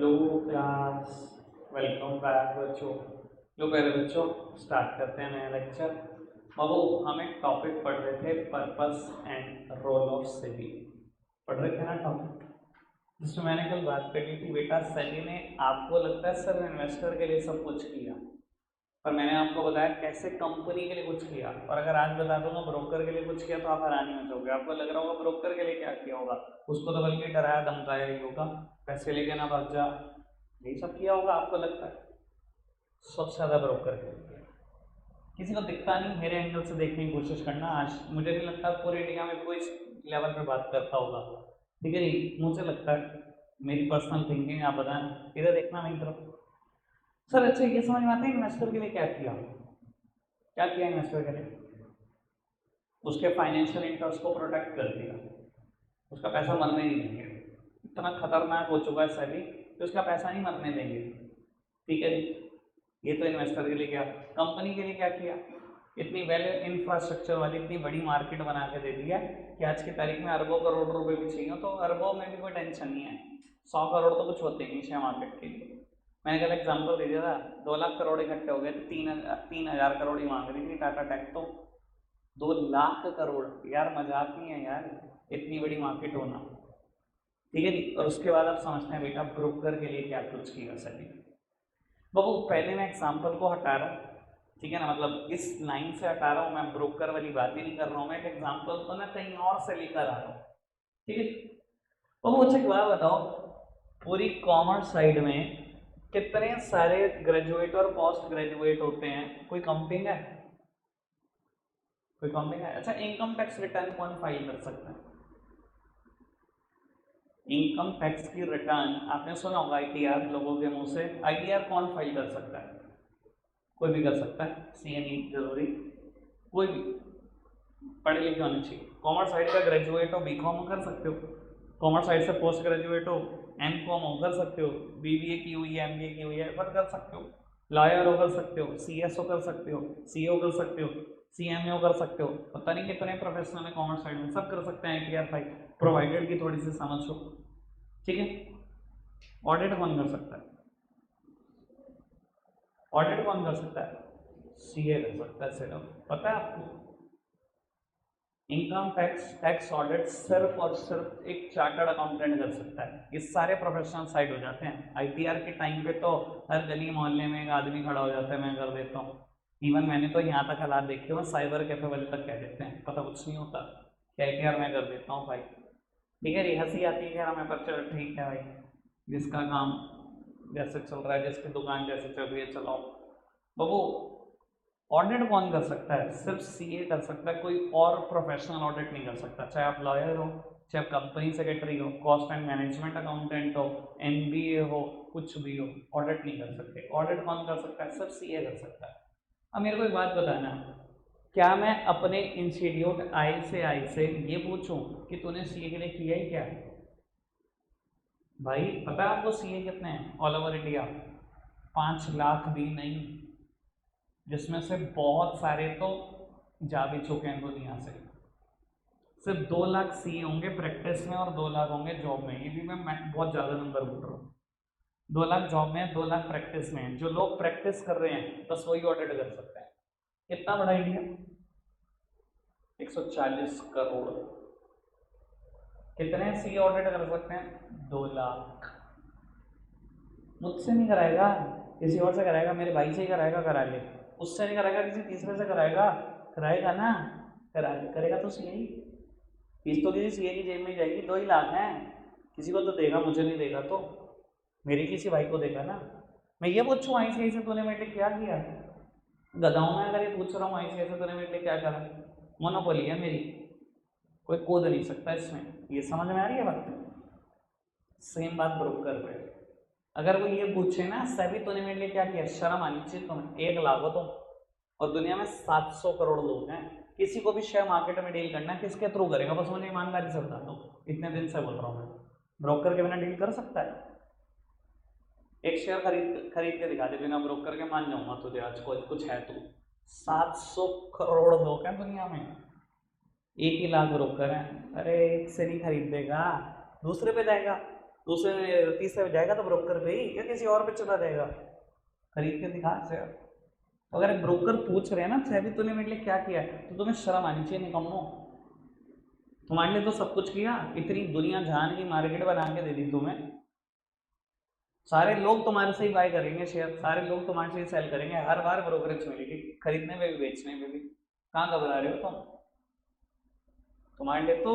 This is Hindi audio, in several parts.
हेलो क्लास, वेलकम बैक बच्चों। लो प्यारे बच्चों, स्टार्ट करते हैं नया लेक्चर। अब हम एक टॉपिक पढ़ रहे थे, purpose and role of SEBI. पढ़ रहे थे ना टॉपिक जिसमें मैंने कल बात करी थी। बेटा सेबी ने आपको लगता है सिर्फ इन्वेस्टर के लिए सब कुछ किया, पर मैंने आपको बताया कैसे कंपनी के लिए कुछ किया। और अगर आज बता दूंगा ब्रोकर के लिए कुछ किया तो आप हैरानी में जाओगे। आपको लग रहा होगा ब्रोकर के लिए क्या किया होगा, उसको तो बल्कि डराया धमकाया ही होगा, पैसे लेके ना भाग जा, यही सब किया होगा आपको लगता है। सबसे ज्यादा ब्रोकर के लिए किसी को दिखता नहीं। मेरे एंगल से देखने की कोशिश करना। आज मुझे नहीं लगता पूरे इंडिया में कोई इस लेवल पे बात करता होगा, ठीक है नहीं, मुझे लगता है, मेरी पर्सनल थिंकिंग आप बताएं। इधर देखना मेरी तरफ। सर अच्छा ये समझ में आता है इन्वेस्टर के लिए क्या किया, क्या किया इन्वेस्टर के लिए? उसके फाइनेंशियल इंटरेस्ट को प्रोटेक्ट कर दिया, उसका पैसा मरने नहीं देंगे। इतना खतरनाक हो चुका है सभी कि उसका पैसा नहीं मरने देंगे, ठीक है जी। ये तो इन्वेस्टर के लिए क्या। कंपनी के लिए क्या किया, इतनी वेल इंफ्रास्ट्रक्चर वाली इतनी बड़ी मार्केट बना के दे दी है कि आज की तारीख में अरबों करोड़ रुपए भी चाहिए तो अरबों में भी कोई टेंशन नहीं है। 100 करोड़ तो कुछ होते ही नहीं शेयर मार्केट के लिए। मैंने कल एग्जाम्पल दे दिया था, 2 लाख करोड़ इकट्ठे हो गए थे, 3,000 करोड़ ही मांग रही थी टाटा टेक तो। 2 लाख करोड़, यार मजाक नहीं है यार, इतनी बड़ी मार्केट होना, ठीक है जी। और उसके बाद आप समझते हैं बेटा ब्रोकर के लिए क्या कुछ किया सभी। बाबू पहले मैं एग्जाम्पल को हटा रहा हूँ, ठीक है ना, मतलब इस लाइन से हटा रहा हूँ मैं, ब्रोकर वाली बात ही नहीं कर रहा हूँ मैं। एक एग्जाम्पल को ना कहीं और से लेकर आ रहा हूँ, ठीक है। बाबू अच्छा एक बात बताओ, पूरी कॉमर्स साइड में कितने सारे ग्रेजुएट और पोस्ट ग्रेजुएट होते हैं, कोई काउंटिंग है? कोई काउंटिंग है? अच्छा इनकम टैक्स रिटर्न कौन फाइल कर सकता है? इनकम टैक्स की रिटर्न आपने सुना होगा आईटीआर, लोगों के मुंह से। आईटीआर कौन फाइल कर सकता है? कोई भी कर सकता है, सी एन ई जरूरी, कोई भी पढ़े लिखे होने चाहिए। कॉमर्स साइड का ग्रेजुएट हो बी कॉम कर सकते हो, कॉमर्स साइड से पोस्ट ग्रेजुएट हो एम कॉम हो कर सकते हो, बीबीए की हुई है एमबीए की हुई है पर कर सकते हो, लॉयर हो कर सकते हो, सीएसओ कर सकते हो, सीओ कर सकते हो, सीएमओ कर सकते हो। पता नहीं कितने प्रोफेशनल है कॉमर्स साइड में, सब कर सकते हैं आईटीआर फाइल, प्रोवाइडेड की थोड़ी सी समझ हो, ठीक है। ऑडिट कौन कर सकता है? ऑडिट कौन कर सकता है? सीए कर सकता है सिर्फ, पता है आपको? इनकम टैक्स टैक्स ऑडिट सिर्फ और सिर्फ एक चार्टर्ड अकाउंटेंट कर सकता है। ये सारे प्रोफेशनल साइड हो जाते हैं। आईटीआर के टाइम पे तो हर गली मोहल्ले में एक आदमी खड़ा हो जाता है, मैं कर देता हूँ। इवन मैंने तो यहाँ तक हालात देखे हुए, साइबर कैफे वाले तक कह देते हैं, पता कुछ नहीं होता कि आईटीआर मैं कर देता हूँ भाई, ठीक है। हंसी आती है हमें, पर चलो ठीक है भाई, जिसका काम जैसे चल रहा है, जिसकी दुकान जैसे चल रही है चलाओ। बाबू ऑडिट कौन कर सकता है? सिर्फ सीए कर सकता है, कोई और प्रोफेशनल ऑडिट नहीं कर सकता। चाहे आप लॉयर हो, चाहे आप कंपनी सेक्रेटरी हो, कॉस्ट एंड मैनेजमेंट अकाउंटेंट हो, एमबीए हो, कुछ भी हो, ऑडिट नहीं कर सकते। ऑडिट कौन कर सकता है? सिर्फ सीए कर सकता है। अब मेरे को एक बात बताना, क्या मैं अपने इंस्टीट्यूट आई से ये पूछूं कि तूने सीए के लिए किया ही क्या? भाई पता है आपको सीए कितने हैं ऑल ओवर इंडिया? 5 लाख भी नहीं, जिसमें से बहुत सारे तो जा भी चुके हैं दुनिया से। सिर्फ 2 लाख सी होंगे प्रैक्टिस में और 2 लाख होंगे जॉब में। ये भी मैं बहुत ज़्यादा नंबर बोल रहा हूँ। 2 लाख जॉब में, 2 लाख प्रैक्टिस में। जो लोग प्रैक्टिस कर रहे हैं बस वही ऑडिट कर सकते हैं। कितना बड़ा इंडिया, 140 करोड़। कितने सी ऑडिट कर सकते हैं? 2 लाख। मुझसे नहीं कराएगा, किसी और से कराएगा, मेरे भाई से ही कराएगा, करा ले। उससे नहीं कराएगा, किसी तीसरे से कराएगा, कराएगा ना, करा ले, करेगा तो सही। फीस तो किसी सीए की जेब में जाएगी। 2 ही लाख हैं, किसी को तो देगा, मुझे नहीं देगा तो मेरे किसी भाई को देगा ना। मैं ये पूछूँ आईसीआई से तूने मेरे लिए क्या किया? गधाऊँ मैं अगर ये पूछ रहा हूँ आईसीआई से तूने मेरे लिए क्या करा? मोनोपोली है मेरी, कोई कूद नहीं सकता इसमें। ये समझ में आ रही है बात? सेम बात ब्रोकर पे। अगर वो ये पूछे ना सभी तूने मेरे लिए क्या किया, शर्म आनी चाहिए तुम्हें। 1 लाख हो तुम और दुनिया में 700 करोड़ लोग हैं। किसी को भी शेयर मार्केट में डील करना है किसके थ्रू करेगा? बस मुझे ईमानदारी से बता दो, इतने दिन से बोल रहा हूँ मैं, ब्रोकर के बिना डील कर सकता है? एक शेयर खरीद खरीद के दिखा दे बिना ब्रोकर के, मान जाऊंगा तुझे आज कुछ है तू। 700 करोड़ लोग हैं दुनिया में, 1 ही लाख ब्रोकर हैं। अरे एक से नहीं खरीद देगा, दूसरे पे जाएगा। दूसरे तीसरे पे जाएगा तो ब्रोकर पे ही, या किसी और पे चला जाएगा, खरीद के दिखा से। तो अगर ब्रोकर पूछ रहे हैं ना सेबी तूने मेरे लिए क्या किया है, तो तुम्हें शर्म आनी चाहिए निकम्मो। तुम्हारे लिए तो सब कुछ किया, इतनी दुनिया जहान की मार्केट बना के दे दी तुम्हें, सारे लोग तुम्हारे से ही बाय करेंगे शेयर, सारे लोग तुम्हारे से ही सेल करेंगे, हर बार ब्रोकरेज मिलेगी, खरीदने में भी बेचने में भी। कहाँ घबरा रहे हो तुम? तुम्हारे लिए तो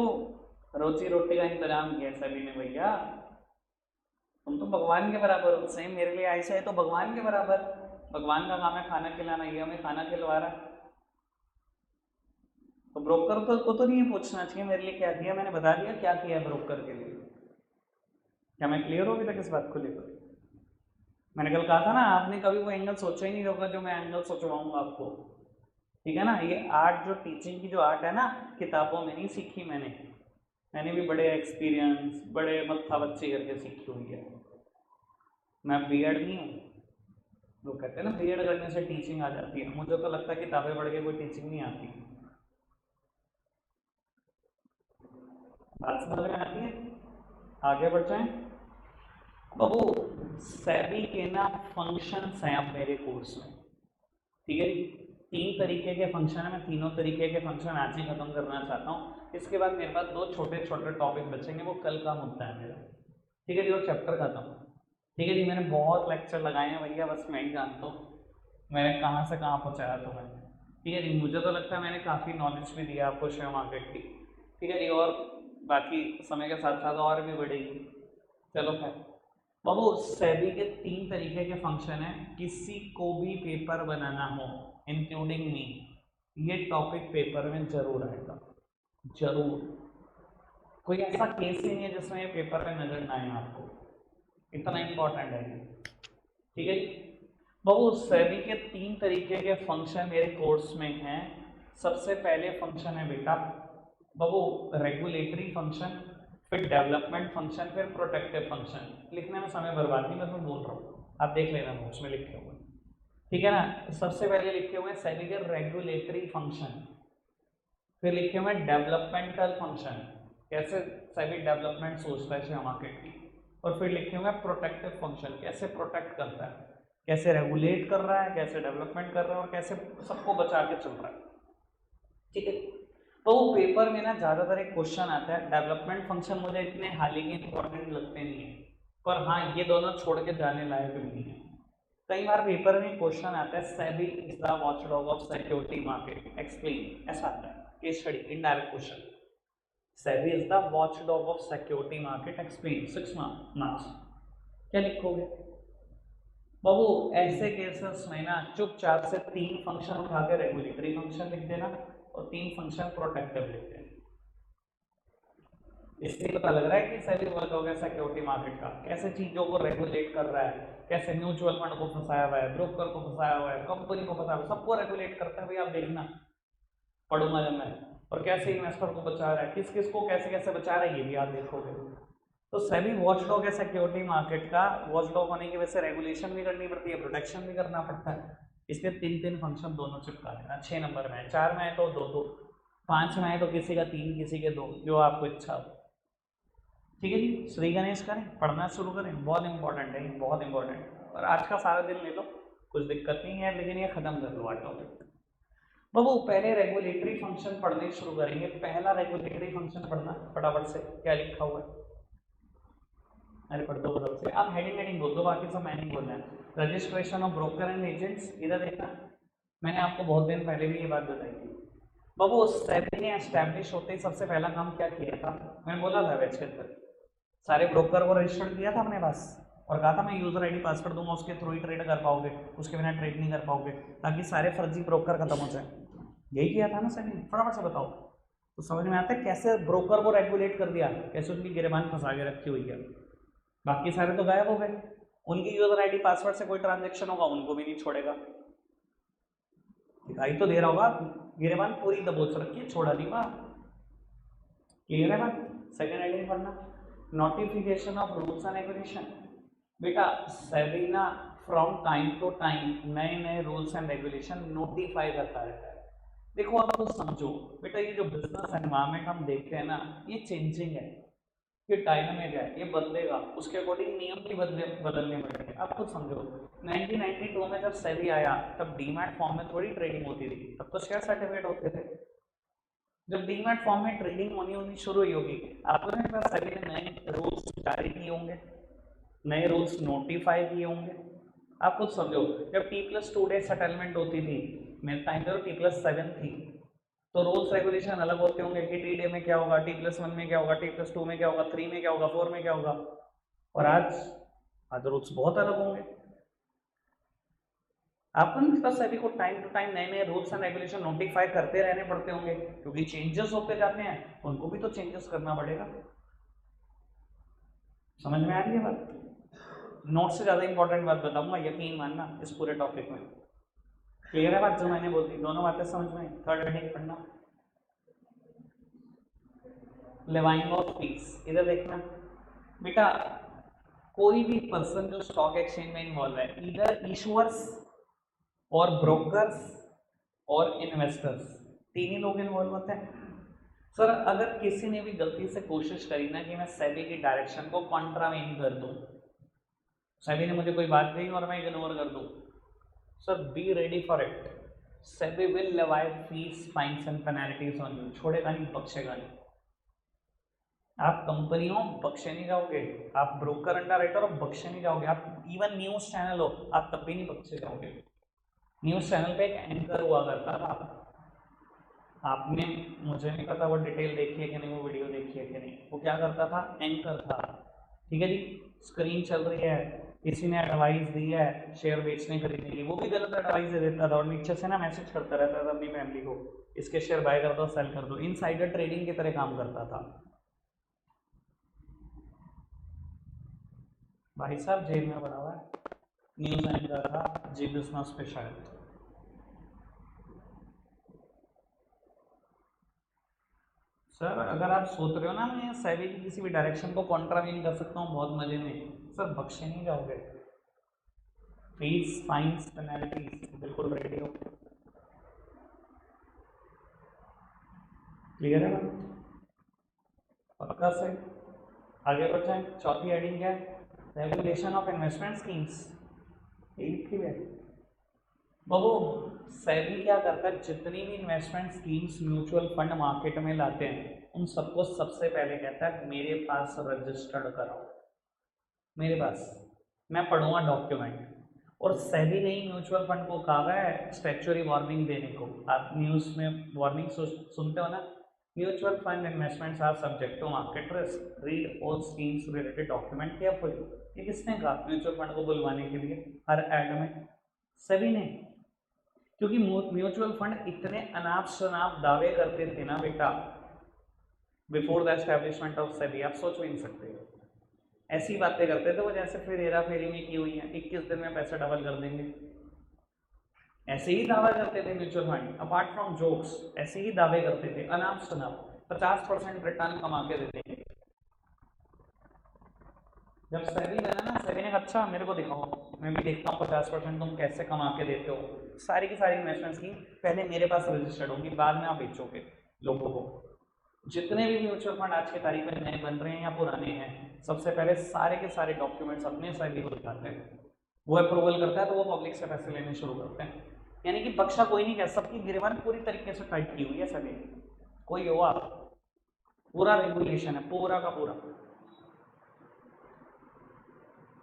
रोजी रोटी का इंतजाम किया सभी ने भैया, तुम तो भगवान के बराबर हो। सेम मेरे लिए ऐसा है तो भगवान के बराबर, भगवान का काम है खाना खिलाना, ये हमें खाना खिलवा रहा है। तो ब्रोकर को तो नहीं पूछना चाहिए मेरे लिए क्या किया, मैंने बता दिया क्या किया ब्रोकर के लिए। क्या मैं क्लियर हो अभी तक इस बात को लेकर? मैंने कल कहा था ना, आपने कभी वो एंगल सोचा ही नहीं होगा जो मैं एंगल सोचवाऊंगा आपको, ठीक है ना। ये आर्ट जो टीचिंग की जो आर्ट है ना, किताबों में नहीं सीखी मैंने भी बड़े एक्सपीरियंस, बड़े मत्था बच्चे करके सीखी हुई है। मैं बीएड नहीं हूँ, लोग कहते हैं ना बीएड करने से टीचिंग आ जाती है, मुझे तो लगता है किताबें पढ़ के कोई टीचिंग नहीं आती। बात समझ में आती है? आगे बढ़ जाए बाबू। सेबी के ना फंक्शंस हैं अब मेरे कोर्स में, ठीक है जी। 3 तरीके के फंक्शन है, मैं तीनों तरीके के फंक्शन आज ही खत्म करना चाहता हूँ। इसके बाद मेरे पास 2 छोटे छोटे टॉपिक बचेंगे, वो कल का मुद्दा है मेरा, ठीक है जी। और चैप्टर खत्म, ठीक है जी। मैंने बहुत लेक्चर लगाए हैं भैया, बस मैं ही जानता हूँ मैंने कहाँ से कहाँ पहुँचाया तुम्हें, ठीक है जी। मुझे तो लगता है मैंने काफ़ी नॉलेज भी दिया आपको शेयर मार्केट की, ठीक है जी। और बाकी समय के साथ साथ और भी बढ़ेगी। चलो खैर बाबू, सेबी के 3 तरीके के फंक्शन हैं। किसी को भी पेपर बनाना हो इंक्लूडिंग मी, ये टॉपिक पेपर में जरूर आएगा, जरूर। कोई ऐसा केस ही नहीं है जिसमें ये पेपर में नजर ना आए आपको, इतना इंपॉर्टेंट है ये, ठीक है जी। बाबू सेबी के 3 तरीके के फंक्शन मेरे कोर्स में हैं। सबसे पहले फंक्शन है बेटा बाबू रेगुलेटरी फंक्शन, फिर डेवलपमेंट फंक्शन, फिर प्रोटेक्टिव फंक्शन। लिखने में समय बर्बाद नहीं, मैं तो बोल रहा हूँ, आप देख लेना नोट्स में लिखे हुए, ठीक है ना। सबसे पहले लिखे हुए हैं सेबी के रेगुलेटरी फंक्शन, फिर लिखे हुए हैं डेवलपमेंटल फंक्शन, कैसे सेबी डेवलपमेंट सोचता है शेयर मार्केट की, और फिर लिखे हुए हैं प्रोटेक्टिव फंक्शन, कैसे प्रोटेक्ट करता है, कैसे रेगुलेट कर रहा है, कैसे डेवलपमेंट कर रहा है, और कैसे सबको बचा के चल रहा है, ठीक है। तो पेपर में ना ज़्यादातर एक क्वेश्चन आता है, डेवलपमेंट फंक्शन मुझे इतने हाल ही के इंपॉर्टेंट लगते नहीं है, पर हाँ ये दोनों छोड़ के जाने लायक भी नहीं है। कई बार पेपर में क्वेश्चन आता है SEBI is the watchdog of security market, explain, ऐसा आता है case study indirect question. SEBI is the watchdog of security market, explain, 6 marks. क्या लिखोगे बाबू? ऐसे केसेस में ना चुपचाप से 3 फंक्शन उठा के रेगुलेटरी फंक्शन लिख देना और 3 फंक्शन प्रोटेक्टिव लिख देना। इससे पता लग रहा है कि सेबी वर्क हो गया सिक्योरिटी मार्केट का, कैसे चीजों को रेगुलेट कर रहा है, कैसे म्यूचुअल फंड को फंसाया हुआ है, ब्रोकर को फंसाया हुआ है, कंपनी को फंसाया हुआ है, सबको रेगुलेट करता है भाई। आप देखना, पढ़ूंगा जब मैं। और कैसे इन्वेस्टर को बचा रहा है, किस किस को कैसे कैसे बचा रहा है, ये भी आप देखोगे। तो सेबी वॉचडॉग है सिक्योरिटी मार्केट का, वॉचडॉग होने की वजह से रेगुलेशन भी करनी पड़ती है, प्रोटेक्शन भी करना पड़ता है, इसलिए 3 फंक्शन दोनों चिपका देना। 6 नंबर में है, 4 में है तो 2 5 में है तो किसी का 3 किसी के 2, जो आपको इच्छा हो, ठीक है जी। श्री गणेश करें, पढ़ना शुरू करें, बहुत इंपॉर्टेंट है, बहुत इंपॉर्टेंट। और आज का सारा दिन ले लो, कुछ दिक्कत नहीं है, लेकिन ये खत्म कर लो टॉपिक। बाबू पहले रेगुलेटरी फंक्शन पढ़ने शुरू करेंगे। पहला रेगुलेटरी फंक्शन पढ़ना फटाफट से, क्या लिखा हुआ है, अरे पढ़ दो फटाफट से, आप हेडिंग बोल दो, बाकी सब मैंने बोलना है। Registration of broker and agents, इधर देखना, मैंने आपको बहुत दिन पहले भी ये बात बताई थी। बाबू सेबी ने एस्टैब्लिश होते ही सबसे पहला काम क्या किया था, मैंने बोला था वेब के अंदर सारे ब्रोकर को रजिस्टर किया था अपने पास, और कहा था मैं यूजर आईडी पासवर्ड दूंगा, उसके थ्रू ही ट्रेड कर पाओगे, उसके बिना ट्रेड नहीं कर पाओगे, ताकि सारे फर्जी ब्रोकर खत्म हो जाए। यही किया था ना सर, फटाफट से बताओ। तो समझ में आता है कैसे ब्रोकर को रेगुलेट कर दिया, कैसे उनकी गिरबान फंसा के रखी हुई है। बाकी सारे तो गायब हो गए, उनकी यूजर आईडी पासवर्ड से कोई ट्रांजेक्शन होगा उनको भी नहीं छोड़ेगा। दिखाई तो दे रहा होगा, गिरबान पूरी दबोच रखी है, छोड़ा नहीं वहां, क्लियर है बात। सेकेंड हेडिंग पढ़ना, notification of rules and regulation. बेटा सेबी ना फ्रॉम टाइम टू टाइम नए नए रूल्स एंड रेगुलेशन नोटिफाई करता रहता है। देखो आप तो समझो बेटा, ये जो बिजनेस एनवायरनमेंट हम देखते हैं ना, ये चेंजिंग है, ये डायनामिक है, ये बदलेगा, उसके अकॉर्डिंग नियम भी बदलने पड़ेंगे। आप खुद समझो 1992 में जब सेबी आया तब डीमैट फॉर्म में थोड़ी ट्रेडिंग होती थी, तब तो शेयर सर्टिफिकेट होते थे। जब डीमैट फॉर्म में ट्रेडिंग होनी शुरू हुई होगी, आपको नहीं पता सेबी ने नए रूल्स जारी किए होंगे, नए रूल्स नोटिफाई किए होंगे। आप खुद समझो, जब T+2 डे सेटलमेंट होती थी, मेरे टाइम पे तो T+7 थी, तो रूल्स रेगुलेशन अलग होते होंगे कि टी डे में क्या होगा, T+1 में क्या होगा, T+2 में क्या होगा, 3 में क्या होगा, 4 में क्या होगा। और आज रूल्स बहुत अलग होंगे। आपको नहीं पता सेबी को टाइम टू टाइम नए नए रूल्स एंड रेगुलेशन नोटिफाई करते रहने पड़ते होंगे, क्योंकि चेंजेस होते जाते हैं, उनको भी तो चेंजेस करना पड़ेगा। समझ में आ रही है बात? नोट से ज्यादा इंपॉर्टेंट बात बताऊंगा, यकीन मानना इस पूरे टॉपिक में। क्लियर है बात जो मैंने बोल दी? दोनों बातें समझ में? थर्ड हेडिंग पढ़ना, लेवाइंग ऑफ फीस। इधर देखना बेटा, कोई भी पर्सन जो स्टॉक एक्सचेंज में इन्वॉल्व है, इधर इशुअर्स और ब्रोकर्स और इन्वेस्टर्स, तीन ही लोग इन्वॉल्व होते हैं। सर अगर किसी ने भी गलती से कोशिश करी ना कि मैं सेबी की डायरेक्शन को कॉन्ट्रावेन कर दूं, सेबी ने मुझे कोई बात कही और मैं इग्नोर कर दूं, sir be ready for it. SEBI will levy fees, fines and penalties on you. छोड़ेगा नहीं, बख्शेगा नहीं। आप कंपनी हो, बख्शे नहीं जाओगे। आप ब्रोकर अंडर राइटर हो, बख्शे नहीं जाओगे। आप इवन न्यूज चैनल हो, आप तब भी नहीं बख्शे जाओगे। न्यूज चैनल पे एक एंकर हुआ करता था, आपने, मुझे नहीं पता वो डिटेल देखी है कि नहीं, वो वीडियो देखी है कि नहीं। वो क्या करता था, एंकर था, ठीक है जी, स्क्रीन चल रही है, किसी ने एडवाइस दी है शेयर बेचने खरीदने की, वो भी गलत एडवाइस दे देता था और नीचे से ना मैसेज करता रहता था अपनी फैमिली को, इसके शेयर बाय कर दो, सेल कर दो। इनसाइडर ट्रेडिंग की तरह काम करता था। भाई साहब जेल में पड़ा हुआ है, न्यूज एंकर था जी बिजनेस पे शायद। सर अगर आप सोच रहे हो ना मैं सेबी की किसी भी डायरेक्शन को कॉन्ट्रावेन कर सकता हूँ बहुत मजे में, सर बख्शे नहीं जाओगे। फीस, फाइन्स, पेनल्टीज, बिल्कुल रेडी हो। क्लियर है ना? पक्का से आगे बढ़ जाए। चौथी हेडिंग क्या है, रेगुलेशन ऑफ इन्वेस्टमेंट स्कीम्स। ठीक है बाबू, सेबी क्या करता है, जितनी भी investment schemes mutual fund market में लाते हैं उन सबको सबसे पहले कहता है मेरे पास रजिस्टर्ड कराओ, मेरे पास, मैं पढ़ूंगा डॉक्यूमेंट। और सेबी ने ही म्यूचुअल फंड को कहा है स्टैट्यूटरी वार्निंग देने को। आप न्यूज़ में वार्निंग सुनते हो ना, mutual fund investments are subject to market risk, read all schemes related document carefully. ये किसने कहा म्यूचुअल फंड को बुलवाने के लिए हर एड में? सेबी ने। क्योंकि म्यूचुअल फंड इतने अनाप शनाप दावे करते थे ना बेटा before the establishment of SEBI, आप सोच भी नहीं सकते। ऐसी बातें करते थे वो जैसे फिर हेरा फेरी में की हुई है, 21 दिन में पैसा डबल कर देंगे। ऐसे ही दावा करते थे mutual fund, apart from jokes ऐसे ही दावे करते थे अनाप शनाप, 50% रिटर्न कमा के देते थे। जब सेबी बना ना, सेबी ने कहा अच्छा मेरे को दिखाओ, मैं भी देखता हूँ 50% तुम कैसे कमा के देते हो। सारी की सारी इन्वेस्टमेंट्स की पहले मेरे पास रजिस्टर्ड होगी, बाद में आप बेचोगे लोगों को। जितने भी म्यूचुअल फंड आज की तारीख में नए बन रहे हैं या पुराने हैं, सबसे पहले सारे के सारे डॉक्यूमेंट्स अपने सेबी को दिखाते हैं, वो अप्रूवल करता है तो वो पब्लिक से पैसे लेने शुरू करते हैं। यानी कि बख्शा कोई नहीं कह, सबकी गिरफ्तारी पूरी तरीके से टाइट की हुई है सभी, कोई हो आप, पूरा रेगुलेशन है पूरा का पूरा,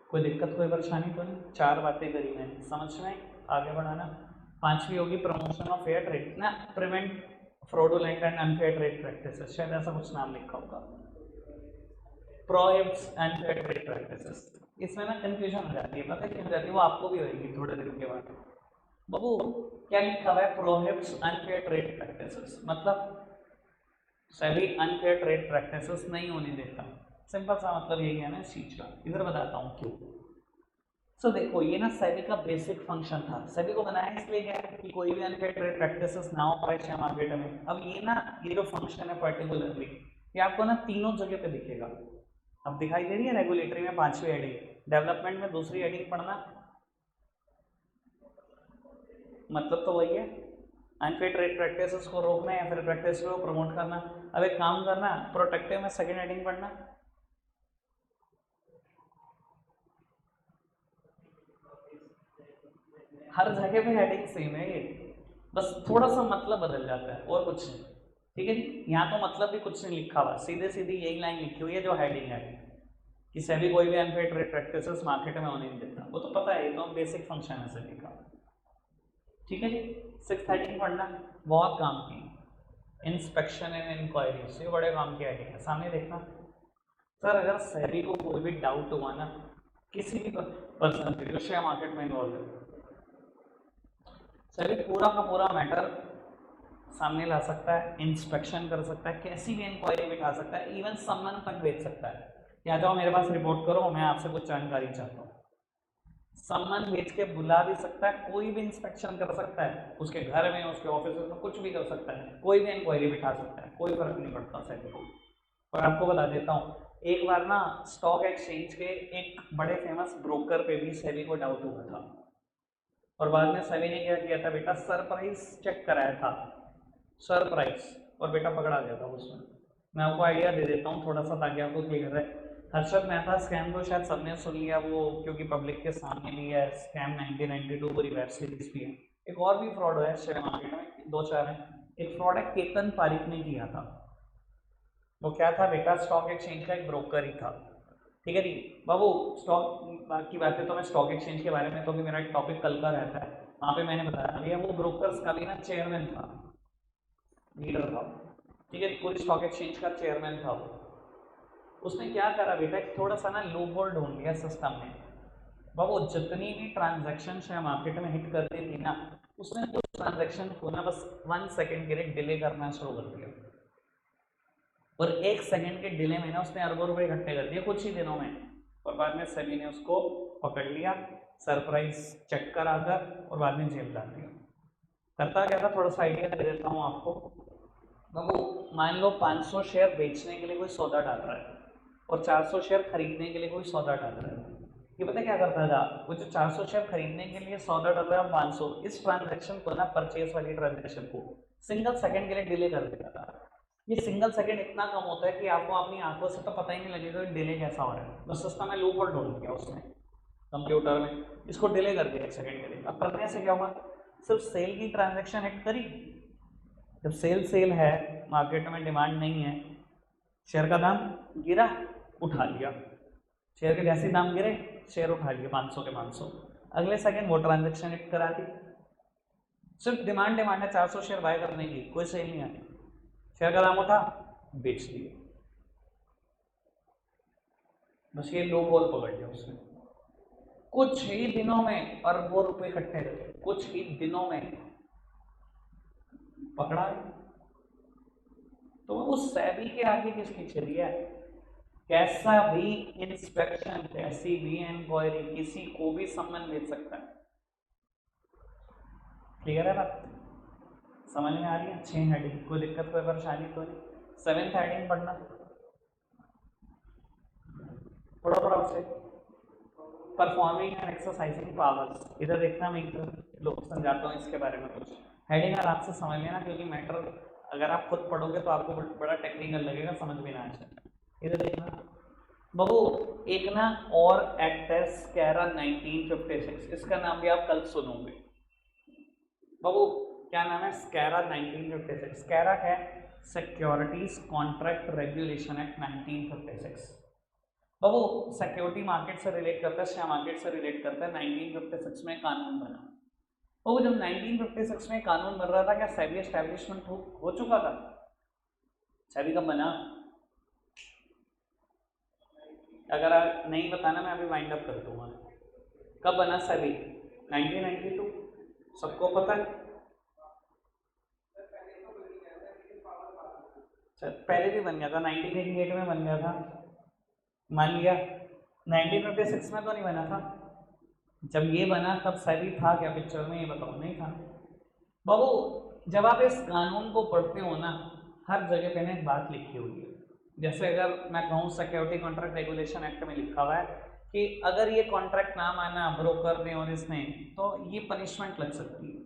कोई दिक्कत कोई परेशानी तो नहीं। चार बातें करी मैंने, समझ में आगे बढ़ाना। पांचवी होगी प्रमोशन ऑफ फेयर ट्रेड ना, prevent fraudulent and unfair trade practices, शायद ऐसा कुछ नाम लिखा होगा, प्रोहिबिट्स अनफेयर ट्रेड प्रैक्टिसेस। इसमें ना कंफ्यूजन हो जाती है, पता है क्यों जाती है, वो आपको भी होगी थोड़े दिन के बाद। बाबू क्या लिखा हुआ है, प्रोहिबिट्स अनफेयर ट्रेड प्रैक्टिसेस, मतलब सेबी अनफेयर ट्रेड प्रैक्टिसेस नहीं होने देता। सिंपल सा मतलब यही है ना इस चीज का, इधर बताता हूँ क्यों। सो देखो ये ना सेबी का बेसिक फंक्शन था, सेबी को बनाया इसलिए गया कि कोई भी अनफेयर ट्रेड प्रैक्टिसेस ना हो पाए शेयर मार्केट में। अब ये ना, ये जो फंक्शन है पर्टिकुलरली, ये आपको ना तीनों जगह पे दिखेगा। अब दिखाई दे रही है रेगुलेटरी में पांचवी हेडिंग, डेवलपमेंट में दूसरी हेडिंग पढ़ना, मतलब तो वही है, अनफेयर ट्रेड प्रैक्टिसेस को रोकना या फिर प्रैक्टिस को प्रमोट करना। अब एक काम करना, प्रोटेक्टिव में सेकंड हेडिंग पढ़ना, हर जगह पे हेडिंग सेम है ये, बस थोड़ा सा मतलब बदल जाता है और कुछ नहीं। ठीक है जी, यहाँ तो मतलब भी कुछ नहीं लिखा हुआ, सीधे सीधी यही लाइन लिखी हुई है जो हेडिंग है कि सेबी कोई भी अनफेयर ट्रेड प्रैक्टिसेस मार्केट में होने नहीं देता। वो तो पता है, ये तो बेसिक फंक्शन है सेबी का। ठीक है जी, 6 हेडिंग पढ़ना, बहुत काम की। इंस्पेक्शन एंड इंक्वायरीज, ये बड़े काम की हेडिंग है। सामने देखना सर, अगर सेबी को कोई भी डाउट हुआ ना किसी भी पर्सन के जो शेयर मार्केट में इन्वॉल्व है, सेबी पूरा का पूरा मैटर सामने ला सकता है, इंस्पेक्शन कर सकता है, कैसी भी इंक्वायरी बिठा सकता है, इवन सम्मन तक भेज सकता है, या जाओ मेरे पास रिपोर्ट करो, मैं आपसे कुछ जानकारी चाहता हूँ। सम्मन भेज के बुला भी सकता है, कोई भी इंस्पेक्शन कर सकता है, उसके घर में, उसके ऑफिस में, कुछ भी कर सकता है, कोई भी इंक्वायरी बिठा सकता है, कोई फर्क नहीं पड़ता सेबी को। और आपको बता देता हूँ, एक बार ना स्टॉक एक्सचेंज के एक बड़े फेमस ब्रोकर पे भी सेबी को डाउट हुआ था, और बाद में सेबी ने क्या किया था बेटा, सरप्राइज चेक कराया था, सरप्राइज, और बेटा पकड़ा गया था उसमें। मैं आपको आइडिया दे देता हूँ थोड़ा सा ताकि आपको क्लियर है। हर्षद मेहता स्कैम तो शायद सबने सुन लिया, वो क्योंकि पब्लिक के सामने भी है, स्कैम 1992 पूरी वेब सीरीज भी है। एक और भी फ्रॉड है शेयर मार्केट में, 2-4 है। एक फ्रॉड है केतन पारिक ने किया था। वो क्या था बेटा, स्टॉक एक्सचेंज का एक ब्रोकर ही था। ठीक है जी बाबू, स्टॉक की बातें तो मैं स्टॉक एक्सचेंज के बारे में तो भी मेरा एक टॉपिक कल का रहता है, वहाँ पे मैंने बताया भैया वो ब्रोकर्स का भी ना चेयरमैन था, लीडर था। ठीक है, कोई स्टॉक एक्सचेंज का चेयरमैन था वो। उसने क्या करा बेटा, थोड़ा सा ना लूप होल ढूंढ लिया सिस्टम में। बाबू जितनी भी ट्रांजैक्शन शेयर मार्केट में हिट करती थी ना, उसने उस ट्रांजैक्शन को ना बस 1 सेकेंड के लिए डिले करना शुरू कर दिया, और 1 सेकेंड के डिले में ना उसने अरबों रुपए इकट्ठे कर दिए कुछ ही दिनों में। और बाद में सेबी ने उसको पकड़ लिया, सरप्राइज चेक कराकर, और बाद में जेल डाल दिया। करता क्या था, थोड़ा सा आइडिया दे देता हूँ आपको। बाबू मान लो 500 शेयर बेचने के लिए कोई सौदा डाल रहा है, और 400 शेयर खरीदने के लिए कोई सौदा डाल रहा है। ये पता क्या करता था, वो जो 400 शेयर खरीदने के लिए सौदा डाल रहा है 500, इस ट्रांजैक्शन को ना, परचेज वाली ट्रांजैक्शन को सिंगल सेकंड के लिए डिले कर देता था। ये सिंगल सेकंड इतना कम होता है कि आपको अपनी आंखों से तो पता ही नहीं लगेगा कि डिले कैसा हो रहा है, बस सिस्टम में लूप होल ढूंढ दिया उसने कंप्यूटर में, इसको डिले कर दिया 1 सेकंड के लिए। अब करने से क्या हुआ, सिर्फ सेल की ट्रांजैक्शन हिट करी, जब सेल है, मार्केट में डिमांड नहीं है, शेयर का दाम गिरा, उठा लिया, शेयर के जैसे दाम गिरे शेयर उठा लिए 500 के 500, अगले सेकंड वो ट्रांजैक्शन हिट करा दी। सिर्फ डिमांड है 400 शेयर बाय करने की, कोई सेल नहीं आई, शेयर का दाम उठा, बेच दिए, बस ये लो बॉल पकड़ लिया उसने। कुछ ही दिनों में अरबों रुपए इकट्ठे करे, कुछ ही दिनों में पकड़ा। तो उस सेबी के आगे किसकी चली है, कैसा भी इंस्पेक्शन, कैसी भी इंक्वायरी, किसी को भी सम्मन भेज सकता है। क्लियर है बात, समझ में आ रही है? 6 हेडिंग, कोई दिक्कत कोई परेशानी तो नहीं। 7th हेडिंग पढ़ना थोड़ा थोड़ा से, परफॉर्मिंग एंड एक्सरसाइजिंग पावर्स। इधर देखना, मैं लोग समझाता हूँ इसके बारे में कुछ। हेडिंग आराम से समझ लेना, क्योंकि मैटर अगर आप खुद पढ़ोगे तो आपको बड़ा टेक्निकल लगेगा, समझ में ना आए। इधर देखना बाबू, एक ना और एक्ट है स्कैरा 1956, इसका नाम भी आप कल सुनोगे। बाबू क्या नाम है, स्कैरा 1956। स्कैरा है सिक्योरिटीज कॉन्ट्रैक्ट रेगुलेशन एक्ट 1956। बाबू सिक्योरिटी मार्केट से रिलेट करता है, शेयर मार्केट से रिलेट करता है। 1956 में कानून बना। बाबू जब 1956 में कानून बन रहा था, क्या सेबी एस्टेब्लिशमेंट हो चुका था? सेबी कब बना? अगर आप नहीं बताना मैं अभी वाइंड अप कर दूंगा। कब बना सेबी? 1992, सबको पता है। पहले भी बन गया था, 1988 में बन गया था, मान लिया। 1956 में तो नहीं बना था। जब ये बना तब सेबी था क्या पिक्चर में, ये बताओ? नहीं था। बाबू जब आप इस कानून को पढ़ते हो ना, हर जगह पे ना एक बात लिखी हुई है। जैसे अगर मैं कहूँ सिक्योरिटी कॉन्ट्रैक्ट रेगुलेशन एक्ट में लिखा हुआ है कि अगर ये कॉन्ट्रैक्ट ना माना ब्रोकर ने और इसने, तो ये पनिशमेंट लग सकती है।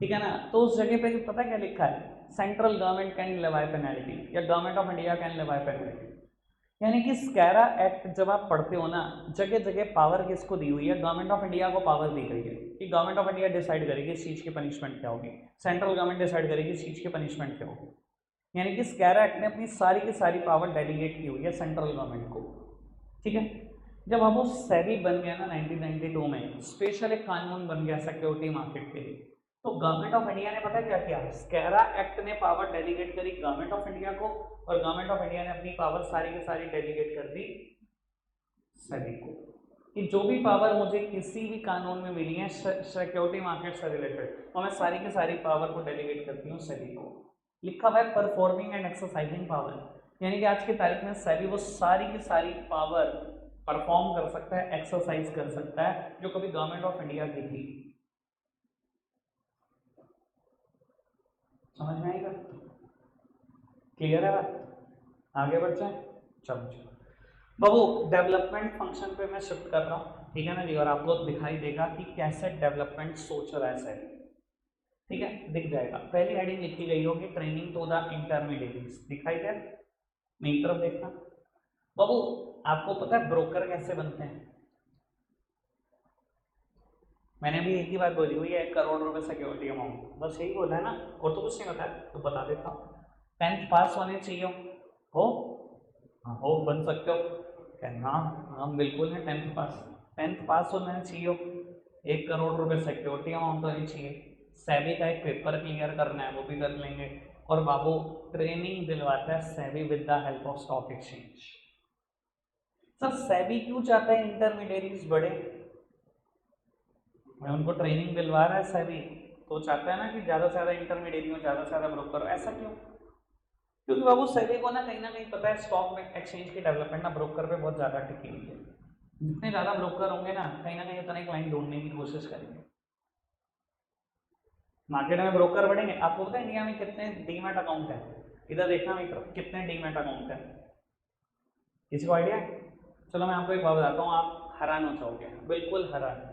ठीक है ना? तो उस जगह पे पता क्या लिखा है, central government can levy penalty, या government of India can levy penalty. यानी कि स्कैरा एक्ट जब आप पढ़ते हो ना, जगह जगह पावर किसको दी हुई है, गवर्नमेंट ऑफ इंडिया को पावर दी गई है कि गवर्नमेंट ऑफ इंडिया डिसाइड करेगी इस चीज की पनिशमेंट क्या होगी, सेंट्रल गवर्नमेंट डिसाइड करेगी इस चीज की पनिशमेंट क्या होगी। यानी कि स्कैरा एक्ट ने अपनी सारी की सारी पावर डेलीगेट की हुई है सेंट्रल गवर्नमेंट को। ठीक है, जब अब वो सेबी बन गया ना 1992 में, स्पेशल एक कानून बन गया सिक्योरिटी मार्केट के लिए, तो गवर्नमेंट ऑफ इंडिया ने पता क्या किया, स्कैरा एक्ट ने पावर डेलीगेट करी गवर्नमेंट ऑफ इंडिया को, और गवर्नमेंट ऑफ इंडिया ने अपनी पावर सारी की सारी डेलीगेट कर दी सेबी को, कि जो भी पावर मुझे किसी भी कानून में मिली है सिक्योरिटी मार्केट से रिलेटेड, तो मैं सारी की सारी पावर को डेलीगेट करती हूँ सेबी को। लिखा हुआ है परफॉर्मिंग एंड एक्सरसाइजिंग पावर, यानी कि आज की तारीख में सेबी वो सारी की सारी पावर परफॉर्म कर सकता है, एक्सरसाइज कर सकता है, जो कभी गवर्नमेंट ऑफ इंडिया की थी। समझ में आएगा? क्लियर है बात? आगे बढ़ जाए, चलो बाबू डेवलपमेंट फंक्शन पे मैं शिफ्ट कर रहा हूँ, ठीक है ना जी, और आपको दिखाई देगा कि कैसे डेवलपमेंट सोच रहा है सर, ठीक है, दिख जाएगा। पहली हेडिंग लिखी गई होगी ट्रेनिंग टू द इंटरमीडिएट्स, दिखाई दे, मेरी तरफ देखना। बाबू आपको पता है ब्रोकर कैसे बनते हैं? मैंने भी एक ही बात बोली हुई है, 1 करोड़ रुपए सिक्योरिटी अमाउंट, बस यही बोला है ना, और तो कुछ नहीं बताया, तो बता देता हूँ। 10th पास होने चाहिए हो, हाँ हो, बन सकते हो, कहना हाँ बिल्कुल है, 10th पास, 10th पास होना चाहिए, 1 करोड़ रुपए सिक्योरिटी अमाउंट होनी चाहिए, सेबी का एक पेपर क्लियर करना है वो भी कर लेंगे, और बाबू ट्रेनिंग दिलवाता है SEBI with the help of stock exchange. Sir SEBI क्यों चाहता है इंटरमीडिएरीज बढ़े? मैं उनको ट्रेनिंग दिलवा रहा है सेबी, तो चाहता है ना कि ज़्यादा से ज़्यादा इंटरमीडिएट हो, ज़्यादा से ज़्यादा ब्रोकर, ऐसा क्यों? क्योंकि बाबू सेबी को ना कहीं पता है स्टॉक में एक्सचेंज की डेवलपमेंट ना ब्रोकर पे बहुत ज़्यादा टिकी हुई है, जितने ज़्यादा ब्रोकर होंगे ना कहीं उतना ही क्लाइंट ढूंढने की कोशिश करेंगे, मार्केट में ब्रोकर बढ़ेंगे। आपको पता है इंडिया में कितने डीमैट अकाउंट है? इधर देखना मित्र, कितने डीमैट अकाउंट है, किसी को आइडिया? चलो मैं आपको एक बात बताता हूँ, आप हैरान हो जाओगे, बिल्कुल हैरान।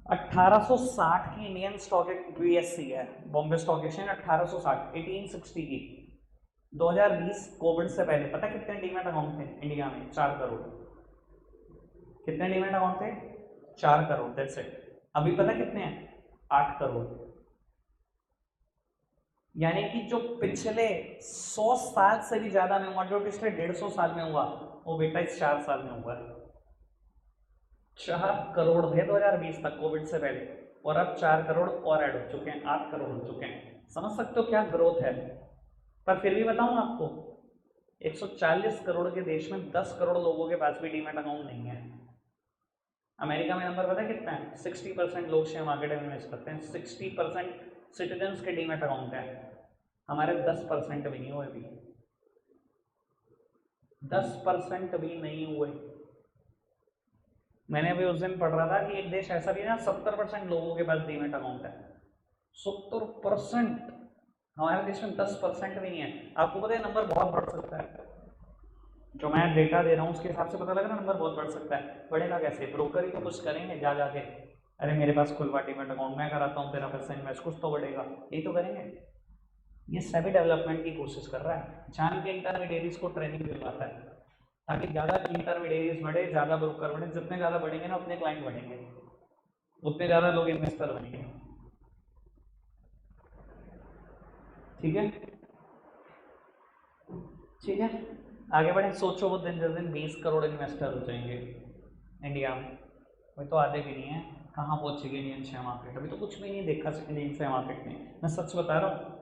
1860 की इंडियन स्टॉक बीएससी है, बॉम्बे स्टॉक एक्सचेंज, 1860 1860 की, 2020 कोविड से पहले पता कितने डीमैट अकाउंट थे इंडिया में? 4 करोड़। कितने डीमैट अकाउंट थे? 4 करोड़, दैट्स इट। अभी पता कितने हैं? 8 करोड़। यानी कि जो पिछले 100 साल से भी ज्यादा में हुआ, जो पिछले 150 साल में हुआ, वो बेटा इस 4 साल में हुआ है। 4 करोड़ थे 2020 तक कोविड से पहले, और अब 4 करोड़ और ऐड हो चुके हैं, 8 करोड़ हो चुके हैं। समझ सकते हो क्या ग्रोथ है? पर फिर भी बताऊं आपको, 140 करोड़ के देश में 10 करोड़ लोगों के पास भी डीमैट अकाउंट नहीं है। अमेरिका में नंबर पता है कितना है? 60% लोग शेयर मार्केट में इन्वेस्ट करते हैं, 60% सिटीजन्स के डीमैट अकाउंट है, हमारे 10% भी नहीं हुए, अभी 10% भी नहीं हुए। मैंने अभी उस दिन पढ़ रहा था कि एक देश ऐसा भी है ना 70% लोगों के पास डीमैट अकाउंट है, 70%। हमारे देश में 10% भी नहीं है। आपको पता है नंबर बहुत बढ़ सकता है, जो मैं डेटा दे रहा हूँ उसके हिसाब से पता लगा ना, नंबर बहुत बढ़ सकता है। बढ़ेगा कैसे? ब्रोकर ही तो कुछ करेंगे जा जाके, अरे मेरे पास खुलवा डीमैट अकाउंट, मैं कराता हूँ तेरा पैसा इन्वेस्ट, कुछ तो बढ़ेगा, यही तो करेंगे। ये सभी डेवलपमेंट की कोशिश कर रहा है, जान के इंटरमीडिएरीज को ट्रेनिंग दिलवाता है, ताकि ज़्यादा इंटरमीडिएरीज बढ़े, ज़्यादा ब्रोकर बढ़े, जितने ज़्यादा बढ़ेंगे ना उतने क्लाइंट बढ़ेंगे, उतने ज़्यादा लोग इन्वेस्टर बनेंगे। ठीक है, ठीक है, आगे बढ़े। सोचो वो दिन जिस दिन 20 करोड़ इन्वेस्टर हो जाएंगे इंडिया में, वही तो आधे भी नहीं है, कहाँ पहुँचेगी इंडियन शेयर मार्केट? अभी तो कुछ भी नहीं देखा इंडियन शेयर मार्केट में, मैं सच बता रहा हूँ।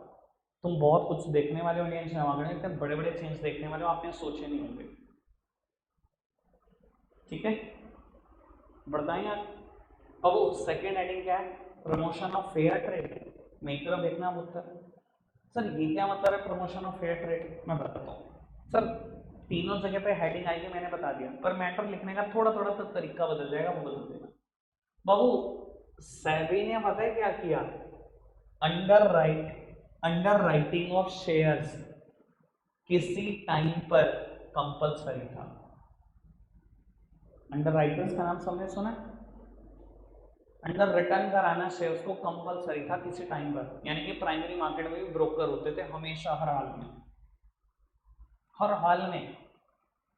तुम बहुत कुछ देखने वाले हो इंडियन शेयर मार्केट में, इतने बड़े बड़े चेंज देखने वाले हो, आपने सोचे नहीं होंगे। ठीक है, बढ़ाएं आप। अब वो सेकेंड हेडिंग क्या है? Promotion of fair trade. मेरी तरफ देखना उत्तर। सर ये क्या मतलब है प्रमोशन ऑफ फेयर ट्रेड? मैं बताता हूँ सर, तीनों जगह पे हेडिंग आएगी, मैंने बता दिया, पर मैटर लिखने का थोड़ा थोड़ा सा तरीका बदल जाएगा, वो बदल देना। बाबू सेबी ने पता है क्या किया? अंडर राइटिंग ऑफ शेयर्स किसी टाइम पर कंपलसरी था। अंडर राइटर्स का नाम सबने सुना? अंडर रिटर्न कराना शेयर्स को कंपलसरी था किसी टाइम पर, यानी कि प्राइमरी मार्केट में भी ब्रोकर होते थे हमेशा, हर हाल में, हर हाल में।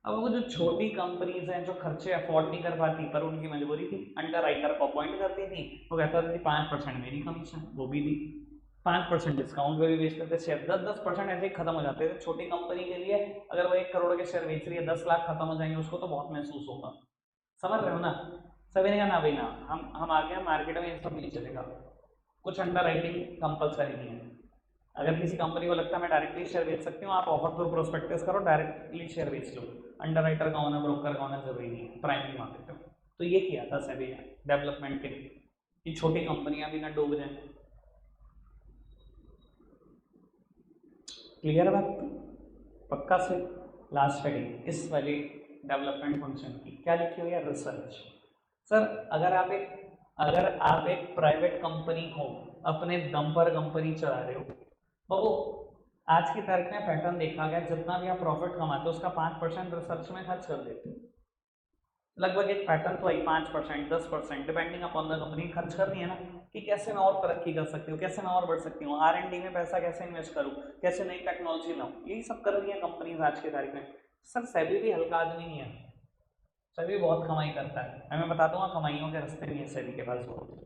अब वो जो छोटी कंपनीज हैं जो खर्चे अफोर्ड नहीं कर पाती पर उनकी मजबूरी थी, अंडर राइटर को अपॉइंट करती थी, वो कहता था 5% मेरी कमीशन, वो भी दी, 5% डिस्काउंट पे भी बेचते थे शेयर, 10% ऐसे ही खत्म हो जाते थे। छोटी कंपनी के लिए अगर वो 1 करोड़ के शेयर बेच रही है, 10 लाख खत्म हो जाएंगे, उसको तो बहुत महसूस होगा। समझ रहे हो ना? सभी ने कहा ना भाई ना, हम आ गए मार्केट में, ये सब नहीं चलेगा, कुछ अंडर राइटिंग कंपलसरी नहीं है। अगर किसी कंपनी को लगता है मैं डायरेक्टली शेयर बेच सकती हूँ, आप ऑफर थ्रू प्रोस्पेक्टस करो, डायरेक्टली शेयर बेच लो, अंडर राइटर का होना, ब्रोकर का होना जरूरी नहीं है प्राइमरी मार्केट में। तो ये किया था सेबी ने डेवलपमेंट के लिए कि छोटी कंपनियां भी ना डूब जाएं। क्लियर बात? पक्का से लास्ट हेडिंग इस वाली डेवलपमेंट फंक्शन की क्या लिखी हुई है? रिसर्च। सर अगर आप एक प्राइवेट कंपनी हो, अपने दम पर कंपनी चला रहे हो, तो आज की तारीख में पैटर्न देखा गया, जितना भी आप प्रॉफिट कमाते हो उसका 5% रिसर्च में खर्च कर देते हो। लगभग एक पैटर्न तो वही 5%, 10% डिपेंडिंग अपॉन द कंपनी खर्च करनी है ना, कि कैसे मैं और तरक्की कर सकती हूँ, कैसे मैं और बढ़ सकती हूँ, R&D में पैसा कैसे इन्वेस्ट करूँ, कैसे नई टेक्नोलॉजी लाऊं, यही सब कर रही है कंपनीज आज की तारीख में। सर सेबी भी हल्का आदमी नहीं है, सेबी बहुत कमाई करता है, मैं बता दूंगा कमाइयों के रास्ते नहीं है सेबी के पास बहुत।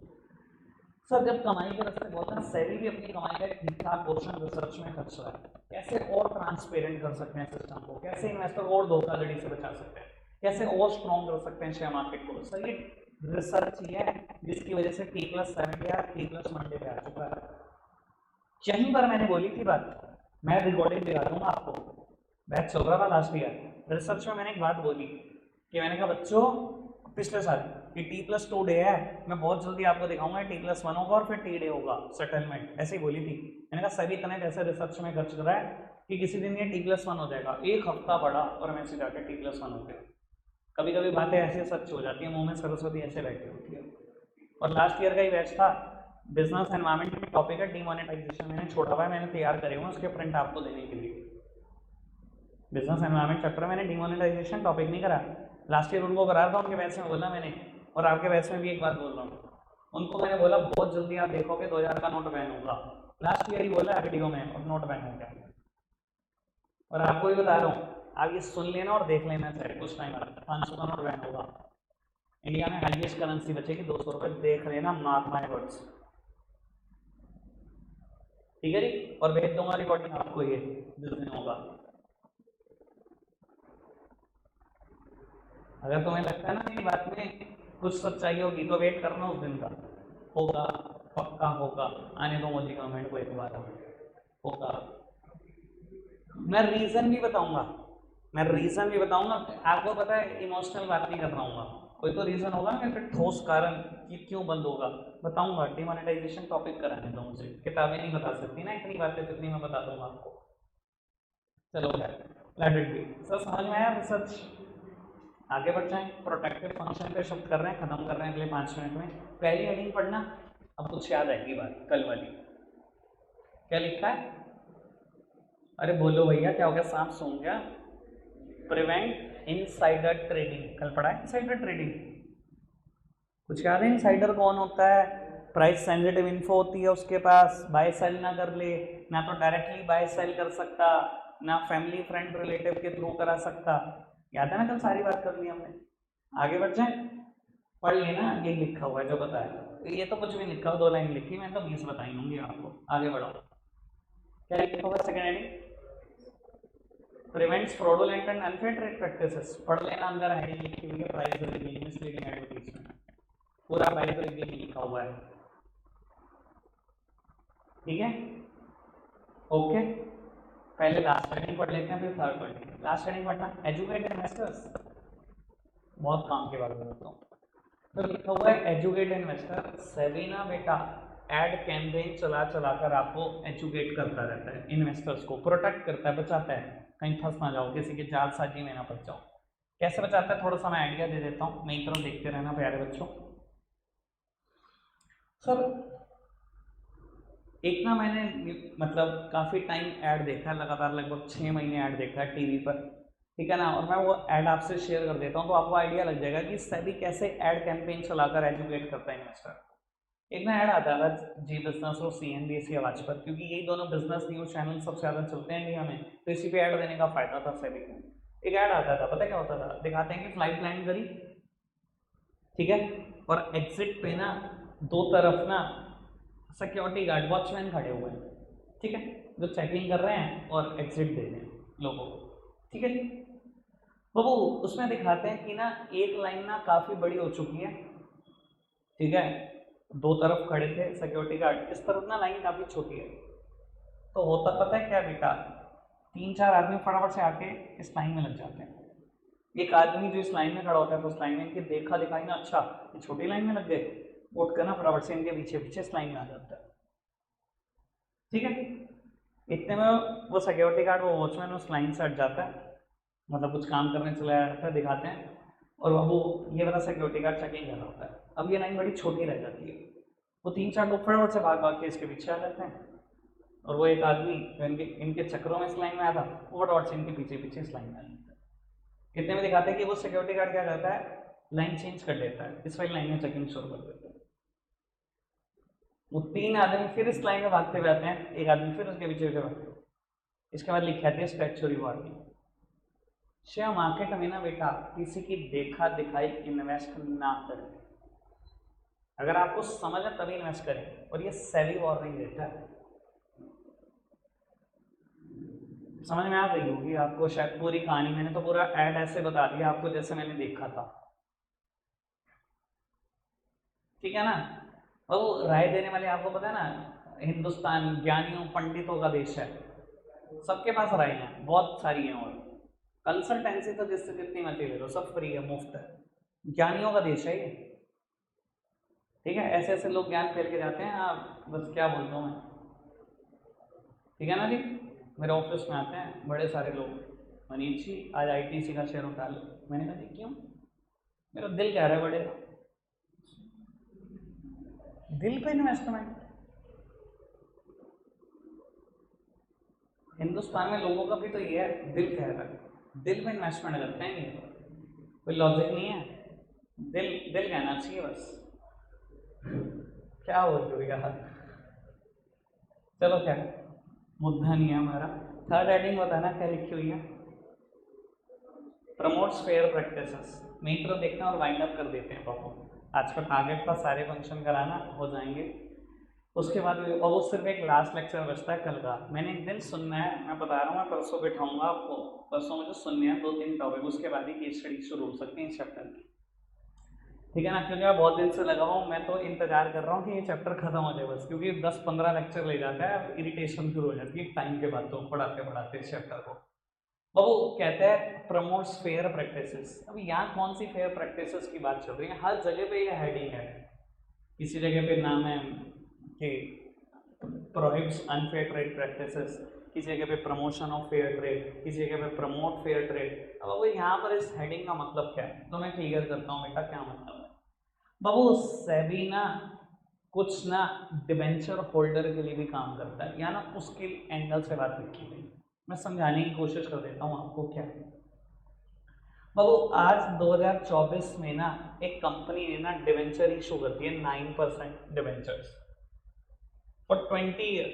सर जब कमाई के रास्ते बहुत है, सेबी भी अपनी कमाई का एक ठीक ठाक पोर्शन रिसर्च में खर्च रहा है। कैसे और ट्रांसपेरेंट कर सकते हैं सिस्टम को, कैसे इन्वेस्टर को और धोखाधड़ी से बचा सकते हैं, कैसे और स्ट्रॉन्ग कर सकते हैं शेयर मार्केट को। सर ये रिसर्च ही है जिसकी वजह से T+70 या T+ मंडे पे आ चुका है। यहीं पर मैंने बोली थी बात, मैं रिकॉर्डिंग दिखा दूंगा आपको, बैच चल रहा था लास्ट ईयर, रिसर्च में मैंने एक बात बोली कि मैंने कहा बच्चों पिछले साल कि T+2 डे है, मैं बहुत जल्दी आपको दिखाऊंगा T+1 होगा और फिर T डे होगा सेटलमेंट, ऐसे ही बोली थी। मैंने कहा सभी इतने पैसे रिसर्च में खर्च कर रहा है कि किसी दिन ये T+1 हो जाएगा। एक हफ्ता बढ़ा और मैसेज आके T+1 हो गया। कभी कभी बातें ऐसे सच हो जाती है, मुंह में सरस्वती ऐसे बैठी होती है। और लास्ट ईयर का ही बैच था, बिजनेस एनवायरमेंट में टॉपिक है डिमोनेटाइजेशन, मैंने छोड़ा हुआ है, मैंने तैयार करे हुए उसके प्रिंट आपको देने के लिए। बिजनेस एनवायरमेंट चैप्टर मैंने डिमोनेटाइजेशन टॉपिक नहीं करा, लास्ट ईयर उनको करा था, उनके बैच में बोला मैंने, और आपके बैच में भी एक बात बोल रहा हूँ, उनको मैंने बोला बहुत जल्दी आप देखोगे 2000 का नोट बैन होगा, लास्ट ईयर ही बोला वीडियो में और नोट बैन हो गया। और आपको भी बता रहा हूँ, आप ये सुन लेना और देख लेना सर, कुछ टाइम बाद 500 का नोट बैन होगा, इंडिया में हाईएस्ट करेंसी बचेगी 200 रुपये, देख लेना, मार्क माय वर्ड्स। ठीक है जी, और भेज दूंगा रिकॉर्डिंग आपको ये जिस दिन होगा। अगर तुम्हें लगता है ना मेरी बात में कुछ सच्चाई होगी तो वेट करना उस दिन का, होगा, पक्का होगा, आने दो मोदी गवर्नमेंट को एक बार, होगा। मैं रीजन भी बताऊंगा, आपको पता है इमोशनल बात नहीं कर रहा हूँ, कोई तो रीजन होगा ना, फिर ठोस कारण कि क्यों बंद होगा बताऊंगा। डिमोनेटाइजेशन टॉपिक कराने दो मुझे, किताबें नहीं बता सकती ना इतनी बातें जितनी मैं बता दूंगा आपको। चलो लेट इट बी। सर समझ में आया रिसर्च? आगे बढ़ जाएं, प्रोटेक्टिव फंक्शन पे शिफ्ट कर रहे हैं, खत्म कर रहे हैं अगले 5 मिनट में। पहली हेडिंग पढ़ना, अब कुछ याद आएगी बात कल वाली। क्या लिखा है? अरे बोलो भैया क्या हो गया, सांप सूंघ गया? प्रिवेंट इनसाइडर ट्रेडिंग, कल पढ़ा है इनसाइडर ट्रेडिंग? कुछ याद है इनसाइडर कौन होता है? प्राइस सेंसिटिव इन्फो होती है उसके पास, बाय सेल ना कर ले, ना तो डायरेक्टली बाय सेल कर सकता, ना फैमिली फ्रेंड रिलेटिव के थ्रू करा सकता। याद है ना, कल सारी बात कर ली हमने। आगे बढ़ जाए, पढ़ लेना, ये लिखा हुआ है जो बताया, ये तो कुछ भी लिखा हो, 2 लाइन लिखी, मैंने तो 20 बताई होंगी आपको। आगे बढ़ो, क्या लिखा हुआ second heading? Prevents fraudulent and unfair trade practices. पढ़ लेना, अंदर हेडिंग लिखी हुई है प्राइस रिवीलिंग, मिसलीडिंग एडवर्टाइजमेंट, पूरा प्राइस रिवीलिंग लिखा हुआ है। ठीक है, ओके। पहले लास्ट हेडिंग पढ़ लेते हैं, फिर थर्ड पढ़ लेते हैं। लास्ट हेडिंग पढ़ना, एजुकेट इन्वेस्टर्स, बहुत काम के बारे में बताता हूँ। तो लिखा हुआ है एजुकेट इन्वेस्टर। सेबी ना बेटा एड कैंपेन चला चला कर आपको एजुकेट करता रहता है, इन्वेस्टर्स को प्रोटेक्ट करता है, बचाता है, कहीं फंस ना जाओ, किसी के जालसाजी में ना फंस जाओ। कैसे बचाता है थोड़ा सा मैं आइडिया दे देता हूँ, मेरी तरफ देखते रहना प्यारे बच्चों। सर एक ना मैंने मतलब काफ़ी टाइम ऐड देखा है, लगातार लगभग 6 महीने ऐड देखा है टीवी पर, ठीक है ना, और मैं वो ऐड आपसे शेयर कर देता हूँ तो आपको आइडिया लग जाएगा कि सेबी कैसे ऐड कैंपेन चलाकर एजुकेट करता है इन्वेस्टर। एक ना ऐड आता था जी बिजनेस और CNBC आवाज पर, क्योंकि यही दोनों बिजनेस न्यूज चैनल सबसे ज़्यादा चलते हैं इंडिया में, तो इसी पे ऐड देने का फायदा था सेबी को। एक ऐड आता था, पता क्या होता था, दिखाते हैं कि फ्लाइट लैंड करी, ठीक है, और एग्जिट पे ना दो तरफ ना सिक्योरिटी गार्ड वॉचमैन खड़े हुए हैं, ठीक है, जो चेकिंग कर रहे हैं और एग्जिट दे रहे हैं लोगों को, ठीक है जी। वो उसमें दिखाते हैं कि ना एक लाइन ना काफ़ी बड़ी हो चुकी है, ठीक है, दो तरफ खड़े थे सिक्योरिटी गार्ड, इस तरफ ना लाइन काफ़ी छोटी है, तो होता पता है क्या बेटा, 3-4 आदमी फटाफट से आके इस लाइन में लग जाते हैं। एक आदमी जो इस लाइन में खड़ा होता है तो उस लाइन में इनके देखा दिखाई ना, अच्छा ये छोटी लाइन में लग गए, उठ कर ना फटाफट से इनके पीछे पीछे इस लाइन में आ जाता है, ठीक है। इतने में वो सिक्योरिटी गार्ड, वो वॉचमैन उस लाइन से हट जाता है, मतलब कुछ काम करने चला जाता है, दिखाते हैं, और वो ये वाला सिक्योरिटी गार्ड चेकिंग कर रहा होता है। अब ये लाइन बड़ी छोटी रह जाती है, वो 3-4 लोग फटाफट से भाग भाग के इसके पीछे आ जाते हैं, और वो एक आदमी जो इनके चक्रों में इस लाइन में आया था, वो फटाफट से इनके पीछे पीछे इस लाइन में आ जाता है। इतने में दिखाते हैं कि वो सिक्योरिटी गार्ड क्या करता है, लाइन चेंज कर देता है, इस वाली लाइन में चेकिंग शुरू कर देता है। वो 3 आदमी फिर इस लाइन में भागते हुए आते हैं, एक आदमी फिर उसके पीछे पीछे भागते हैं। इसके बाद लिखी आती है स्टैच्यूरी वार्निंग। शेयर मार्केट में ना बेटा किसी की देखा दिखाई इन्वेस्ट ना करें, अगर आपको समझ है तभी इन्वेस्ट करें, और ये सेबी वार्निंग देता है। समझ में आ गई होगी आपको शायद पूरी कहानी, मैंने तो पूरा ऐड ऐसे बता दिया आपको जैसे मैंने देखा था, ठीक है ना। और वो राय देने वाले आपको पता है ना, हिंदुस्तान ज्ञानियों पंडितों का देश है, सबके पास राय है, बहुत सारी हैं, और कंसल्टेंसी तो जिससे जितनी मर्जी ले लो, सब फ्री है, मुफ्त है, ज्ञानियों का देश है ये, ठीक है। ऐसे ऐसे लोग ज्ञान फैल के जाते हैं, आप बस क्या बोलता हूँ मैं, ठीक है ना जी। मेरे ऑफिस में आते हैं बड़े सारे लोग, मनीष जी आज आईटीसी का शेयर उठा लो, मैंने कहा जी क्यों, मेरा दिल कह रहा है बड़े, दिल पे इन्वेस्टमेंट, हिंदुस्तान में लोगों का भी तो ये है, दिल कह रहा है, दिल पे इन्वेस्टमेंट करते हैं, ये कोई लॉजिक नहीं है, दिल दिल कहना चाहिए बस, क्या बोल रहे हो यार, चलो क्या मुद्दा नहीं है हमारा। थर्ड हेडिंग बताना क्या लिखी हुई है, प्रमोट्स फेयर प्रैक्टिसेस। मेरी तरफ देखना और वाइंड अप कर देते हैं पापा, आज का टारगेट था सारे फंक्शन कराना, हो जाएंगे उसके बाद, और वो सिर्फ एक लास्ट लेक्चर बचता है कल का, मैंने एक दिन सुनना है, मैं बता रहा हूँ, मैं परसों बिठाऊंगा आपको, परसों मुझे सुनने हैं 2-3 टॉपिक, उसके बाद ही केस स्टडी शुरू हो सकती है इस चैप्टर की, ठीक है ना, क्योंकि मैं बहुत दिन से लगा हुआ हूँ, मैं तो इंतजार कर रहा हूँ कि ये चैप्टर खत्म हो जाए बस, क्योंकि 10-15 लेक्चर ले जाता है, इरिटेशन शुरू हो जाती है टाइम के बाद, तो पढ़ाते पढ़ाते इस चैप्टर को। अब वो कहते हैं प्रमोट्स फेयर प्रैक्टिसेस, अब यहाँ कौन सी फेयर प्रैक्टिसेस की बात चल रही है, हर जगह पे ये हेडिंग है, किसी जगह पे नाम है कि प्रोहिबिट्स अनफेयर ट्रेड प्रैक्टिसेस, किसी जगह पे प्रमोशन ऑफ फेयर ट्रेड, किसी जगह पे प्रमोट फेयर ट्रेड। अब वो यहाँ पर इस हेडिंग का मतलब क्या है, तो मैं क्लियर करता हूँ बेटा क्या मतलब है। बाबू सेबी ना कुछ ना डिबेंचर होल्डर के लिए भी काम करता है, या ना उसके एंगल से बात लिखी गई, मैं समझाने की कोशिश कर देता हूँ आपको क्या है। बाबू आज 2024 में ना एक कंपनी ने ना डिबेंचर इशू कर दिए 9% डिबेंचर्स फॉर 20 ईयर,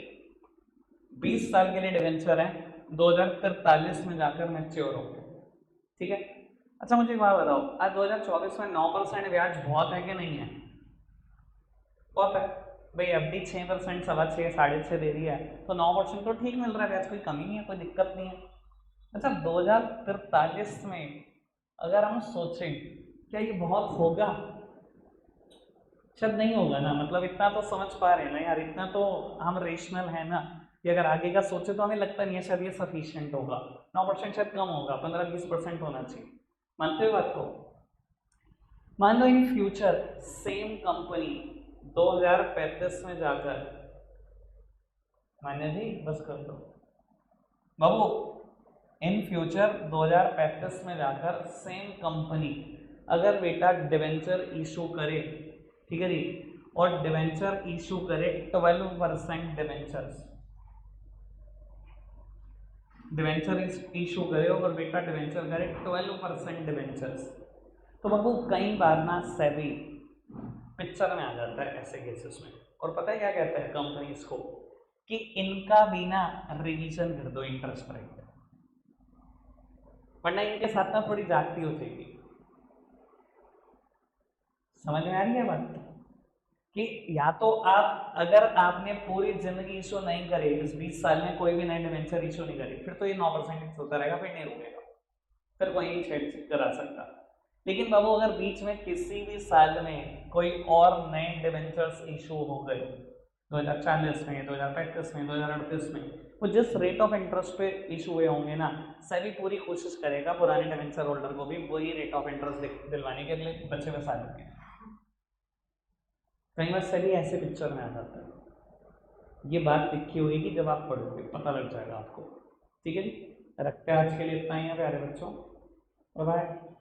20 साल के लिए डिबेंचर है, 2043 में जाकर मैच्योर हो, ठीक है। अच्छा मुझे एक बात बताओ, आज 2024 में 9% ब्याज बहुत है कि नहीं है, बहुत है भाई, एफडी 6%, 6.25, 6.5 दे रही है, तो 9% तो ठीक मिल रहा है ब्याज, कोई कमी नहीं है, कोई दिक्कत नहीं है। अच्छा 2043 में अगर हम सोचें क्या ये बहुत होगा, शायद नहीं होगा ना, मतलब इतना तो समझ पा रहे हैं ना यार, इतना तो हम रेशनल है ना, कि अगर आगे का सोचे तो हमें लगता नहीं है शायद ये सफिशिएंट होगा, 9% शायद कम होगा, 15-20% होना चाहिए, मानते हो बात को। मान लो इन फ्यूचर सेम कंपनी 2035 में जाकर, मान्य जी बस कर दो बाबू, इन फ्यूचर 2035 में जाकर सेम कंपनी अगर बेटा डिवेंचर इशू करे, ठीक है जी, और डिवेंचर इशू करे 12% डिवेंचर्स, डिवेंचर इशू करे और बेटा डिवेंचर करे 12% डिवेंचर्स, तो बाबू कई बार ना सेबी पिक्चर में आ जाता है ऐसे केसेस में, और पता है क्या कहता है कंपनीज को, कि इनका भी ना रिवीजन कर दो इंटरेस्ट रेट, वरना इनके साथ ना थोड़ी जागती हो जाएगी। समझ में आ रही है बात कि या तो आप, अगर आपने पूरी जिंदगी इशू नहीं करे, इस 20 साल में कोई भी नए डिवेंचर इशू नहीं करे, फिर तो ये 9% होता रहेगा, फिर नहीं रुकेगा, फिर कोई नहीं छेड़ करा सकता। लेकिन बाबू अगर बीच में किसी भी साल में कोई और नए डिवेंचर्स इशू हो गए, 2040 में, 2035 में, 2038 में, वो जिस रेट ऑफ इंटरेस्ट पे इशू हुए होंगे ना, सभी पूरी कोशिश करेगा पुराने डिवेंचर होल्डर को भी वही रेट ऑफ इंटरेस्ट दिलवाने के लिए बचे हुए सालों के। कई बार सभी ऐसे पिक्चर में आ जाता है। ये बात दिखी होगी जब आप पढ़ोगे, पता लग जाएगा आपको। ठीक है जी, रखते हैं आज के लिए इतना ही है प्यारे बच्चों, बाय।